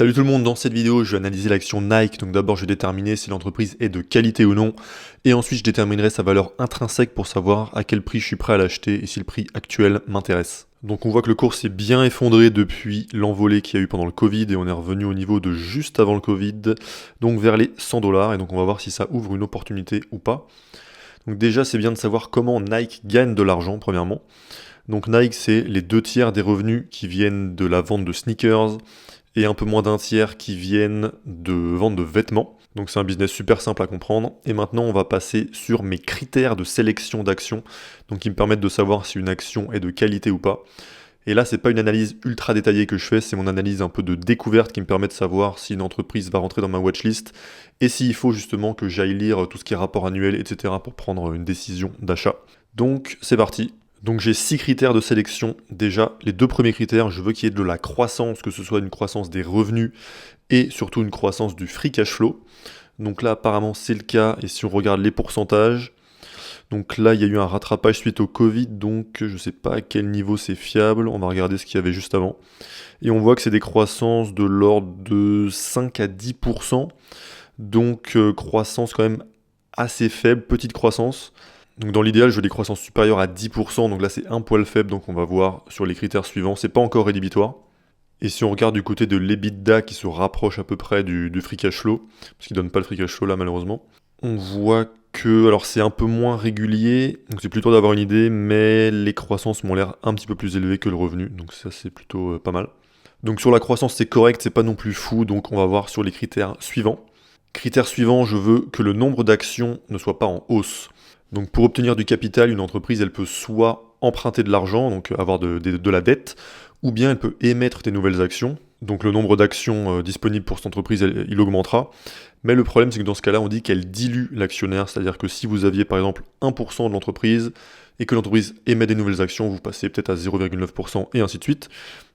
Salut tout le monde, dans cette vidéo je vais analyser l'action Nike, donc d'abord je vais déterminer si l'entreprise est de qualité ou non, et ensuite je déterminerai sa valeur intrinsèque pour savoir à quel prix je suis prêt à l'acheter et si le prix actuel m'intéresse. Donc on voit que le cours s'est bien effondré depuis l'envolée qu'il y a eu pendant le Covid, et on est revenu au niveau de juste avant le Covid, donc vers les 100 $, et donc on va voir si ça ouvre une opportunité ou pas. Donc déjà c'est bien de savoir comment Nike gagne de l'argent premièrement. Donc Nike c'est les 2 tiers des revenus qui viennent de la vente de sneakers, et un peu moins d'un tiers qui viennent de vente de vêtements. Donc c'est un business super simple à comprendre. Et maintenant on va passer sur mes critères de sélection d'actions, donc qui me permettent de savoir si une action est de qualité ou pas. Et là c'est pas une analyse ultra détaillée que je fais, c'est mon analyse un peu de découverte qui me permet de savoir si une entreprise va rentrer dans ma watchlist et s'il faut justement que j'aille lire tout ce qui est rapport annuel, etc. pour prendre une décision d'achat. Donc c'est parti. Donc j'ai 6 critères de sélection. Déjà, les 2 premiers critères, je veux qu'il y ait de la croissance, que ce soit une croissance des revenus et surtout une croissance du free cash flow. Donc là, apparemment, c'est le cas. Et si on regarde les pourcentages, donc là, il y a eu un rattrapage suite au Covid, donc je ne sais pas à quel niveau c'est fiable. On va regarder ce qu'il y avait juste avant. Et on voit que c'est des croissances de l'ordre de 5 à 10%. Donc croissance quand même assez faible, petite croissance. Donc dans l'idéal, je veux des croissances supérieures à 10%, donc là c'est un poil faible, donc on va voir sur les critères suivants, c'est pas encore rédhibitoire. Et si on regarde du côté de l'EBITDA qui se rapproche à peu près du free cash flow, parce qu'il donne pas le free cash flow là malheureusement, on voit que, alors c'est un peu moins régulier, donc c'est plutôt d'avoir une idée, mais les croissances m'ont l'air un petit peu plus élevées que le revenu, donc ça c'est plutôt pas mal. Donc sur la croissance c'est correct, c'est pas non plus fou, donc on va voir sur les critères suivants. Critère suivant, je veux que le nombre d'actions ne soit pas en hausse. Donc pour obtenir du capital, une entreprise, elle peut soit emprunter de l'argent, donc avoir de la dette, ou bien elle peut émettre des nouvelles actions. Donc le nombre d'actions disponibles pour cette entreprise, il augmentera. Mais le problème, c'est que dans ce cas-là, on dit qu'elle dilue l'actionnaire, c'est-à-dire que si vous aviez par exemple 1% de l'entreprise, et que l'entreprise émet des nouvelles actions, vous passez peut-être à 0,9% et ainsi de suite.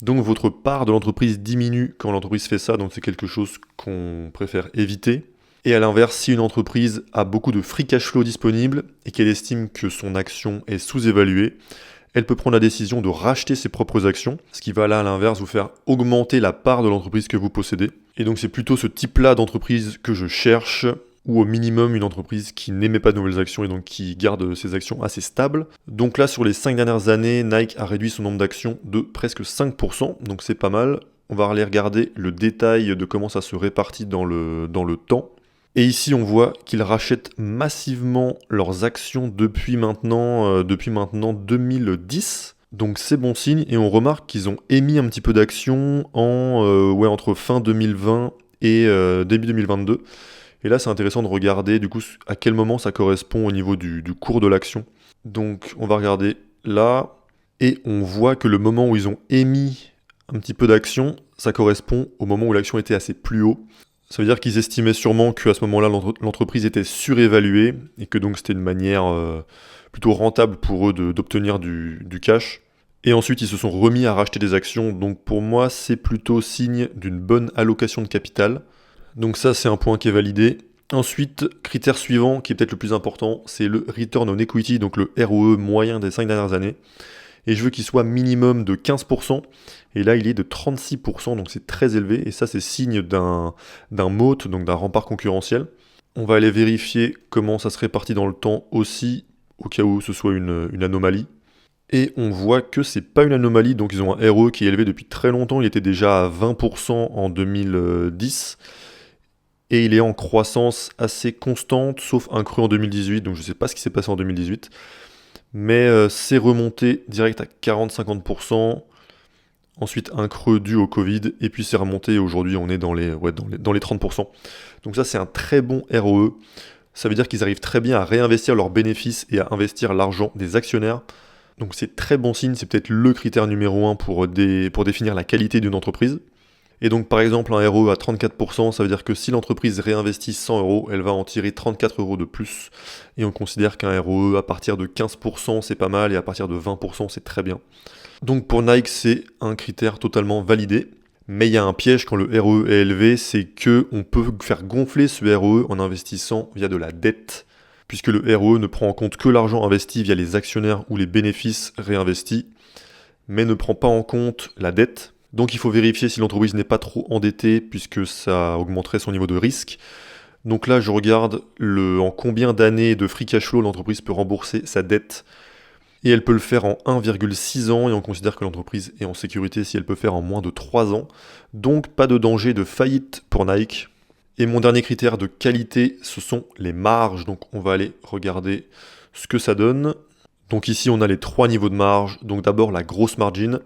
Donc votre part de l'entreprise diminue quand l'entreprise fait ça, donc c'est quelque chose qu'on préfère éviter. Et à l'inverse, si une entreprise a beaucoup de free cash flow disponible et qu'elle estime que son action est sous-évaluée, elle peut prendre la décision de racheter ses propres actions, ce qui va là à l'inverse vous faire augmenter la part de l'entreprise que vous possédez. Et donc c'est plutôt ce type-là d'entreprise que je cherche, ou au minimum une entreprise qui n'émet pas de nouvelles actions et donc qui garde ses actions assez stables. Donc là sur les 5 dernières années, Nike a réduit son nombre d'actions de presque 5%, donc c'est pas mal. On va aller regarder le détail de comment ça se répartit dans le temps. Et ici, on voit qu'ils rachètent massivement leurs actions depuis maintenant 2010. Donc c'est bon signe. Et on remarque qu'ils ont émis un petit peu d'actions entre fin 2020 et début 2022. Et là, c'est intéressant de regarder du coup à quel moment ça correspond au niveau du cours de l'action. Donc on va regarder là. Et on voit que le moment où ils ont émis un petit peu d'actions, ça correspond au moment où l'action était assez plus haut. Ça veut dire qu'ils estimaient sûrement qu'à ce moment-là, l'entreprise était surévaluée et que donc c'était une manière plutôt rentable pour eux d'obtenir du cash. Et ensuite, ils se sont remis à racheter des actions. Donc pour moi, c'est plutôt signe d'une bonne allocation de capital. Donc ça, c'est un point qui est validé. Ensuite, critère suivant, qui est peut-être le plus important, c'est le return on equity, donc le ROE moyen des 5 dernières années. Et je veux qu'il soit minimum de 15%, et là il est de 36%, donc c'est très élevé, et ça c'est signe d'un moat, donc d'un rempart concurrentiel. On va aller vérifier comment ça se répartit dans le temps aussi, au cas où ce soit une anomalie. Et on voit que c'est pas une anomalie, donc ils ont un ROE qui est élevé depuis très longtemps, il était déjà à 20% en 2010, et il est en croissance assez constante, sauf un creux en 2018, donc je sais pas ce qui s'est passé en 2018. Mais c'est remonté direct à 40-50%, ensuite un creux dû au Covid, et puis c'est remonté, et aujourd'hui on est dans les 30%. Donc ça c'est un très bon ROE, ça veut dire qu'ils arrivent très bien à réinvestir leurs bénéfices et à investir l'argent des actionnaires. Donc c'est très bon signe, c'est peut-être le critère numéro 1 pour définir la qualité d'une entreprise. Et donc par exemple un ROE à 34%, ça veut dire que si l'entreprise réinvestit 100 €, elle va en tirer 34 € de plus. Et on considère qu'un ROE à partir de 15% c'est pas mal et à partir de 20% c'est très bien. Donc pour Nike c'est un critère totalement validé. Mais il y a un piège quand le ROE est élevé, c'est qu'on peut faire gonfler ce ROE en investissant via de la dette. Puisque le ROE ne prend en compte que l'argent investi via les actionnaires ou les bénéfices réinvestis, mais ne prend pas en compte la dette, Donc il faut vérifier si l'entreprise n'est pas trop endettée puisque ça augmenterait son niveau de risque. Donc là, je regarde en combien d'années de free cash flow l'entreprise peut rembourser sa dette. Et elle peut le faire en 1,6 ans et on considère que l'entreprise est en sécurité si elle peut faire en moins de 3 ans. Donc pas de danger de faillite pour Nike. Et mon dernier critère de qualité, ce sont les marges. Donc on va aller regarder ce que ça donne. Donc ici on a les 3 niveaux de marge. Donc d'abord la grosse margin.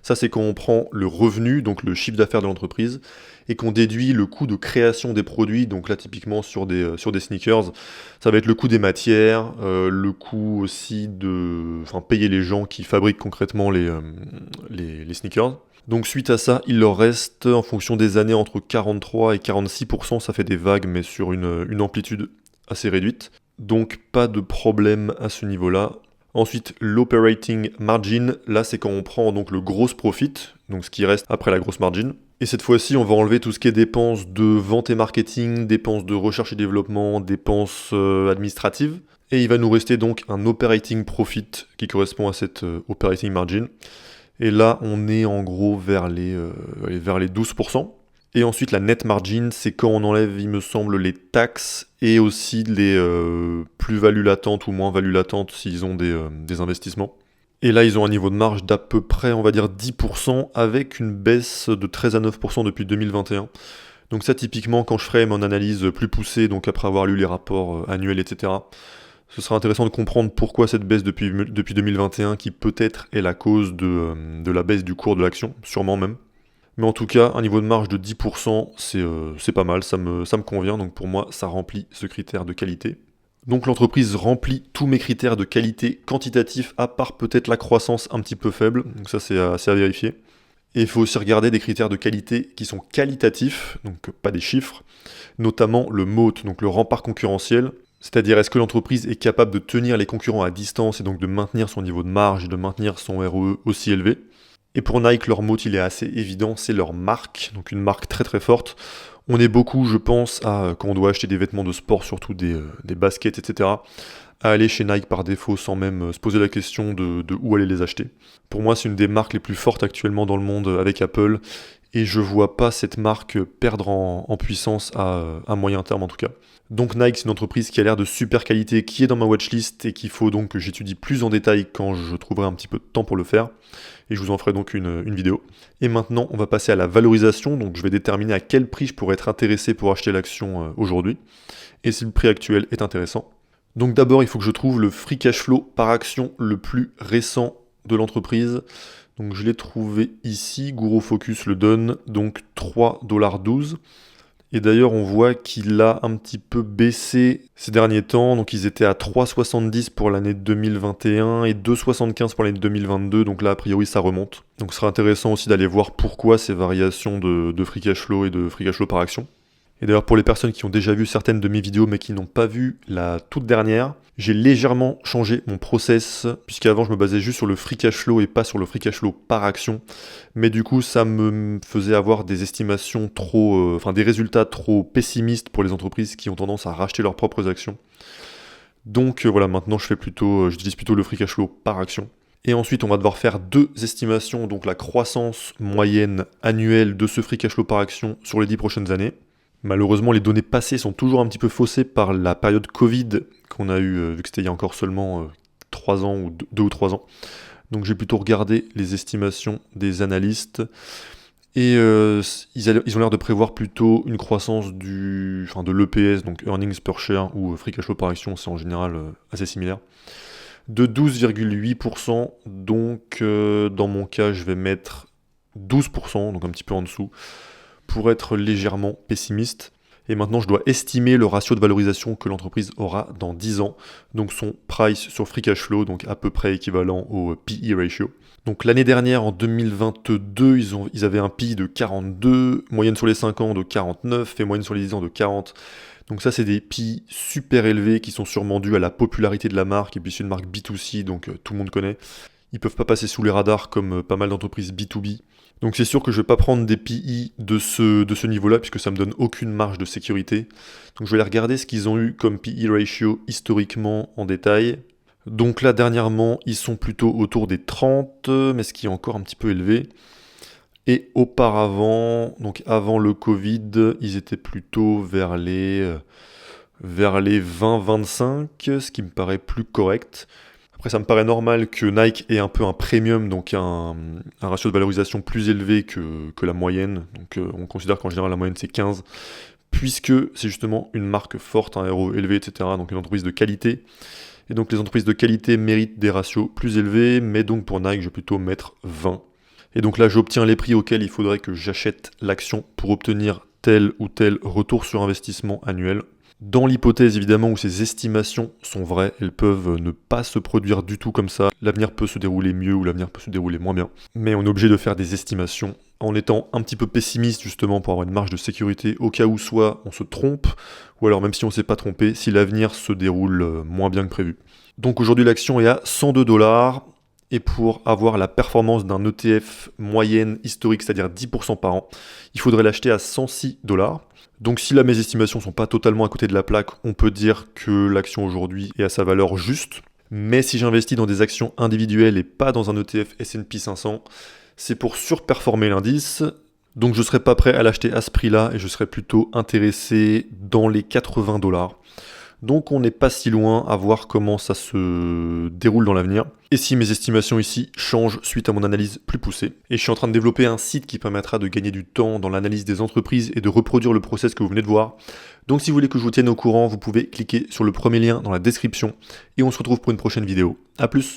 Ça c'est quand on prend le revenu, donc le chiffre d'affaires de l'entreprise, et qu'on déduit le coût de création des produits. Donc là typiquement sur des sneakers, ça va être le coût des matières, le coût aussi de payer les gens qui fabriquent concrètement les sneakers. Donc suite à ça, il leur reste en fonction des années entre 43 et 46%, ça fait des vagues mais sur une amplitude assez réduite. Donc pas de problème à ce niveau-là. Ensuite, l'operating margin, là c'est quand on prend donc le gross profit, donc ce qui reste après la grosse margin. Et cette fois-ci, on va enlever tout ce qui est dépenses de vente et marketing, dépenses de recherche et développement, dépenses administratives. Et il va nous rester donc un operating profit qui correspond à cette operating margin. Et là, on est en gros vers les 12%. Et ensuite, la net margin, c'est quand on enlève, il me semble, les taxes et aussi les plus-values latentes ou moins-values latentes s'ils ont des investissements. Et là, ils ont un niveau de marge d'à peu près, on va dire, 10% avec une baisse de 13 à 9% depuis 2021. Donc ça, typiquement, quand je ferai mon analyse plus poussée, donc après avoir lu les rapports annuels, etc., ce sera intéressant de comprendre pourquoi cette baisse depuis 2021, qui peut-être est la cause de la baisse du cours de l'action, sûrement même. Mais en tout cas, un niveau de marge de 10%, c'est pas mal, ça me convient, donc pour moi, ça remplit ce critère de qualité. Donc l'entreprise remplit tous mes critères de qualité quantitatifs, à part peut-être la croissance un petit peu faible, donc ça c'est à vérifier. Et il faut aussi regarder des critères de qualité qui sont qualitatifs, donc pas des chiffres, notamment le moat, donc le rempart concurrentiel, c'est-à-dire est-ce que l'entreprise est capable de tenir les concurrents à distance et donc de maintenir son niveau de marge et de maintenir son ROE aussi élevé. Et pour Nike, leur mot il est assez évident, c'est leur marque, donc une marque très très forte. On est beaucoup, je pense, quand on doit acheter des vêtements de sport, surtout des baskets, etc., à aller chez Nike par défaut sans même se poser la question de où aller les acheter. Pour moi, c'est une des marques les plus fortes actuellement dans le monde avec Apple, et je vois pas cette marque perdre en puissance à moyen terme en tout cas. Donc Nike, c'est une entreprise qui a l'air de super qualité, qui est dans ma watchlist et qu'il faut donc que j'étudie plus en détail quand je trouverai un petit peu de temps pour le faire. Et je vous en ferai donc une vidéo. Et maintenant, on va passer à la valorisation. Donc je vais déterminer à quel prix je pourrais être intéressé pour acheter l'action aujourd'hui. Et si le prix actuel est intéressant. Donc d'abord, il faut que je trouve le free cash flow par action le plus récent de l'entreprise. Donc je l'ai trouvé ici, Guru Focus le donne, donc 3,12 $. Et d'ailleurs, on voit qu'il a un petit peu baissé ces derniers temps. Donc, ils étaient à 3,70 pour l'année 2021 et 2,75 pour l'année 2022. Donc là, a priori, ça remonte. Donc, ce sera intéressant aussi d'aller voir pourquoi ces variations de free cash flow et de free cash flow par action. Et d'ailleurs, pour les personnes qui ont déjà vu certaines de mes vidéos mais qui n'ont pas vu la toute dernière, j'ai légèrement changé mon process, puisqu'avant je me basais juste sur le free cash flow et pas sur le free cash flow par action. Mais du coup, ça me faisait avoir des estimations des résultats trop pessimistes pour les entreprises qui ont tendance à racheter leurs propres actions. Donc voilà, maintenant j'utilise plutôt le free cash flow par action. Et ensuite, on va devoir faire deux estimations, donc la croissance moyenne annuelle de ce free cash flow par action sur les 10 prochaines années. Malheureusement, les données passées sont toujours un petit peu faussées par la période Covid qu'on a eue, vu que c'était il y a encore seulement 3 ans ou 2 ou 3 ans. Donc j'ai plutôt regardé les estimations des analystes et ils ont l'air de prévoir plutôt une croissance de l'EPS, donc Earnings Per Share ou Free Cash Flow par action, c'est en général assez similaire, de 12,8%. Donc dans mon cas, je vais mettre 12%, donc un petit peu en dessous, pour être légèrement pessimiste. Et maintenant, je dois estimer le ratio de valorisation que l'entreprise aura dans 10 ans. Donc son price sur free cash flow, donc à peu près équivalent au PE ratio. Donc l'année dernière, en 2022, ils avaient un PE de 42, moyenne sur les 5 ans de 49 et moyenne sur les 10 ans de 40. Donc ça, c'est des PE super élevés qui sont sûrement dus à la popularité de la marque. Et puis c'est une marque B2C, donc tout le monde connaît. Ils peuvent pas passer sous les radars comme pas mal d'entreprises B2B. Donc c'est sûr que je vais pas prendre des PI de ce niveau-là, puisque ça me donne aucune marge de sécurité. Donc je vais aller regarder ce qu'ils ont eu comme PE ratio historiquement en détail. Donc là, dernièrement, ils sont plutôt autour des 30, mais ce qui est encore un petit peu élevé. Et auparavant, donc avant le Covid, ils étaient plutôt vers les 20-25, ce qui me paraît plus correct. Après, ça me paraît normal que Nike ait un peu un premium, donc un ratio de valorisation plus élevé que la moyenne. Donc on considère qu'en général la moyenne c'est 15, puisque c'est justement une marque forte, un ROE élevé, etc. Donc une entreprise de qualité. Et donc les entreprises de qualité méritent des ratios plus élevés, mais donc pour Nike, je vais plutôt mettre 20. Et donc là, j'obtiens les prix auxquels il faudrait que j'achète l'action pour obtenir tel ou tel retour sur investissement annuel. Dans l'hypothèse évidemment où ces estimations sont vraies, elles peuvent ne pas se produire du tout comme ça. L'avenir peut se dérouler mieux ou l'avenir peut se dérouler moins bien. Mais on est obligé de faire des estimations en étant un petit peu pessimiste justement pour avoir une marge de sécurité au cas où soit on se trompe, ou alors même si on ne s'est pas trompé, si l'avenir se déroule moins bien que prévu. Donc aujourd'hui l'action est à 102 $. Et pour avoir la performance d'un ETF moyenne historique, c'est-à-dire 10% par an, il faudrait l'acheter à 106 $. Donc si là mes estimations sont pas totalement à côté de la plaque, on peut dire que l'action aujourd'hui est à sa valeur juste. Mais si j'investis dans des actions individuelles et pas dans un ETF S&P 500, c'est pour surperformer l'indice. Donc je ne serais pas prêt à l'acheter à ce prix-là et je serais plutôt intéressé dans les 80 $. Donc on n'est pas si loin à voir comment ça se déroule dans l'avenir. Et si mes estimations ici changent suite à mon analyse plus poussée. Et je suis en train de développer un site qui permettra de gagner du temps dans l'analyse des entreprises et de reproduire le process que vous venez de voir. Donc si vous voulez que je vous tienne au courant, vous pouvez cliquer sur le premier lien dans la description. Et on se retrouve pour une prochaine vidéo. A plus!